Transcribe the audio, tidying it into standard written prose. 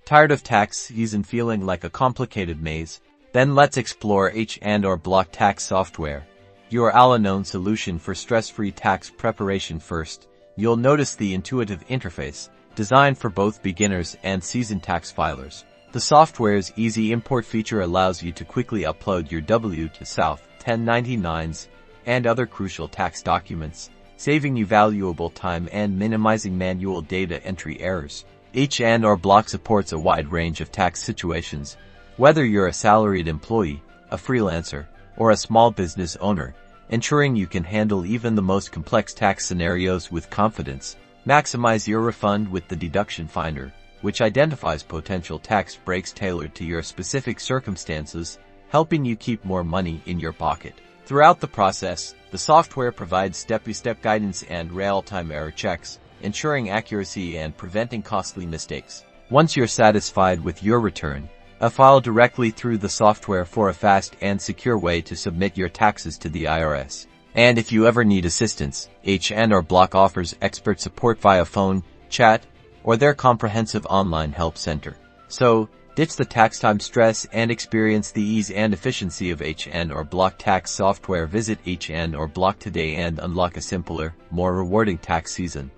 Tired of tax season feeling like a complicated maze? Then let's explore H&R Block Tax Software, your all-in-one solution for stress-free tax preparation. First, you'll notice the intuitive interface, designed for both beginners and seasoned tax filers. The software's easy import feature allows you to quickly upload your W-2 1099s and other crucial tax documents, saving you valuable time and minimizing manual data entry errors. H&R Block supports a wide range of tax situations. Whether you're a salaried employee, a freelancer, or a small business owner, ensuring you can handle even the most complex tax scenarios with confidence. Maximize your refund with the Deduction Finder, which identifies potential tax breaks tailored to your specific circumstances, helping you keep more money in your pocket. Throughout the process, the software provides step-by-step guidance and real-time error checks, ensuring accuracy and preventing costly mistakes. Once you're satisfied with your return, file directly through the software for a fast and secure way to submit your taxes to the IRS. And if you ever need assistance, H&R Block offers expert support via phone, chat, or their comprehensive online help center. So, ditch the tax time stress and experience the ease and efficiency of H&R Block Tax Software. Visit H&R Block today and unlock a simpler, more rewarding tax season.